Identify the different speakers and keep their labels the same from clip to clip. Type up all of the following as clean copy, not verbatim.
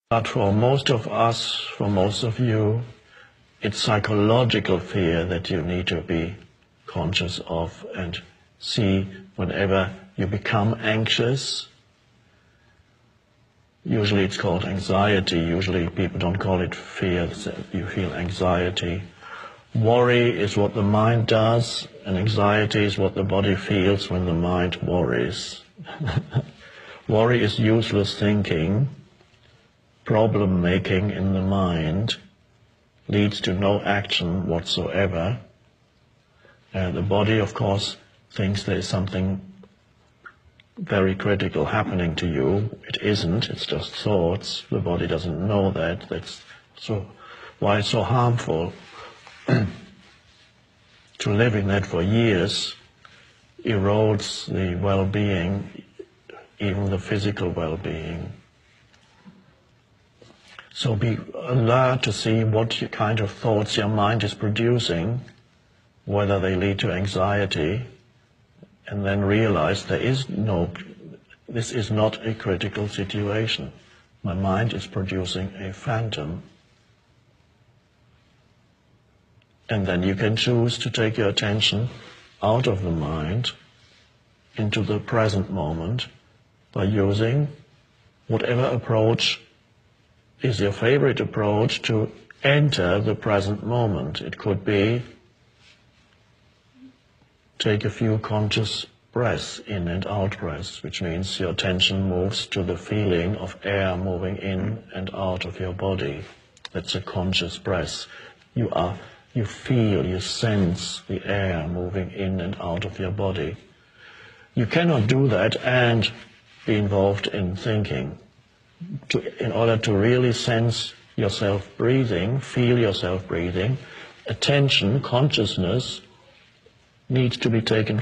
Speaker 1: But for most of us, for most of you, it's psychological fear that you need to be conscious of and see whenever you become anxious. Usually it's called anxiety. Usually people don't call it fear. You feel anxiety. Worry is what the mind does, and anxiety is what the body feels when the mind worries. Worry is useless thinking. Problem making in the mind leads to no action whatsoever. The body, of course, thinks there is something very critical happening to you. It isn't, it's just thoughts. The body doesn't know that. That's so why it's so harmful. To live in that for years erodes the well-being, even the physical well-being. So be alert to see what kind of thoughts your mind is producing, whether they lead to anxiety, and then realize this is not a critical situation. My mind is producing a phantom. And then you can choose to take your attention out of the mind into the present moment by using whatever approach is your favorite approach to enter the present moment. It could be take a few conscious breaths, in and out breaths, which means your attention moves to the feeling of air moving in and out of your body. That's a conscious breath. You feel, you sense the air moving in and out of your body. You cannot do that and be involved in thinking. In order to really sense yourself breathing, feel yourself breathing, attention, consciousness needs to be taken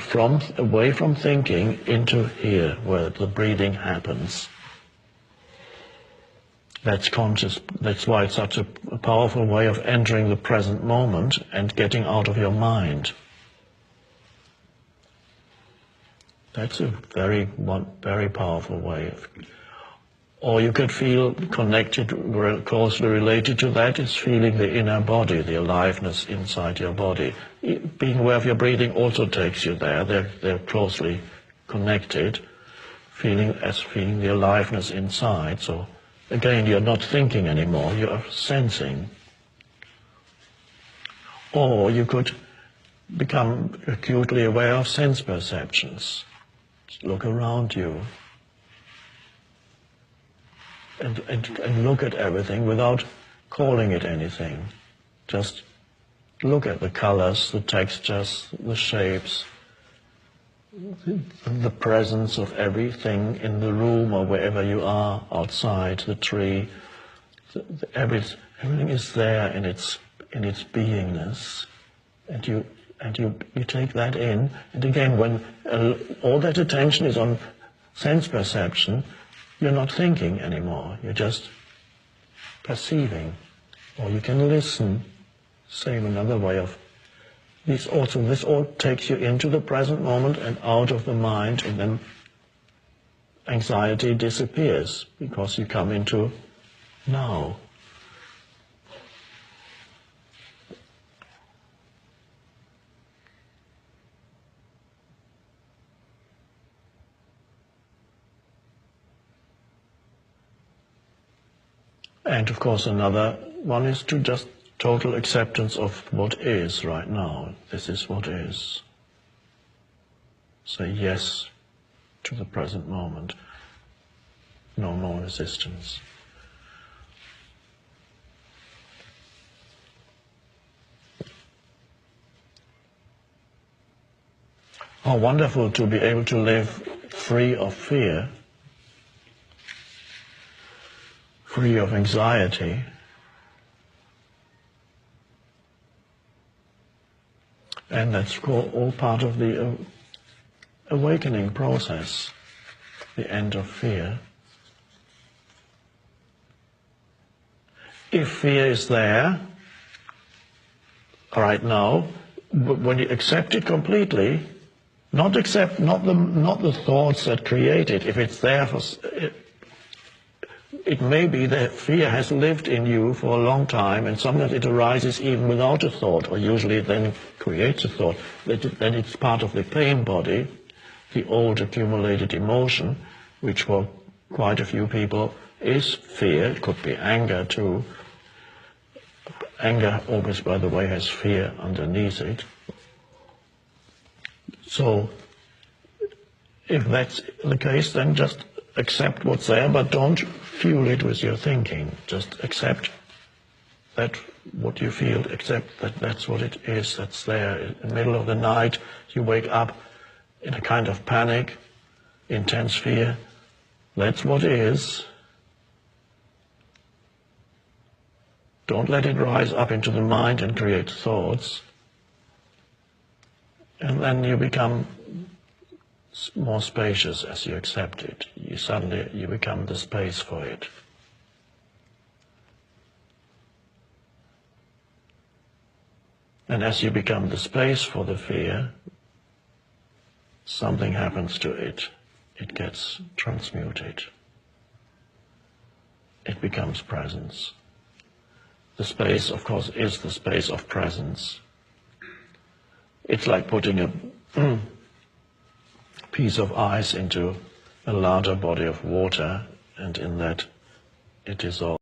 Speaker 1: away from thinking into here, where the breathing happens. That's conscious. That's why it's such a powerful way of entering the present moment and getting out of your mind. That's a very powerful way. Or you could feel connected, closely related to that is feeling the inner body, the aliveness inside your body. Being aware of your breathing also takes you there. They're closely connected. Feeling the aliveness inside. So again, you're not thinking anymore, you are sensing. Or you could become acutely aware of sense perceptions. Just look around you and look at everything without calling it anything. Just look at the colors, the textures, the shapes, the presence of everything in the room or wherever you are, outside, the tree. Everything is there in its beingness, and you take that in. And again, when all that attention is on sense perception, you're not thinking anymore. You're just perceiving, or you can listen. Same another way of. This all takes you into the present moment and out of the mind, and then anxiety disappears because you come into now. And of course another one is to just total acceptance of what is right now. This is what is. Say yes to the present moment. No more resistance. How wonderful to be able to live free of fear, free of anxiety. And that's all part of the awakening process, the end of fear. If fear is there right now, but when you accept it completely, not the thoughts that create it, if it's there it may be that fear has lived in you for a long time, and sometimes it arises even without a thought, or usually it then creates a thought. Then it's part of the pain body, the old accumulated emotion, which for quite a few people is fear. It could be anger too. Anger always, by the way, has fear underneath it. So if that's the case, then just accept what's there, but don't fuel it with your thinking. Just accept that what you feel, accept that that's what it is, that's there. In the middle of the night, you wake up in a kind of panic, intense fear. That's what is. Don't let it rise up into the mind and create thoughts. And then you become more spacious as you accept it. You become the space for it. And as you become the space for the fear, something happens to it. It gets transmuted. It becomes presence. The space, of course, is the space of presence. It's like putting a piece of ice into a larger body of water, and in that it dissolves.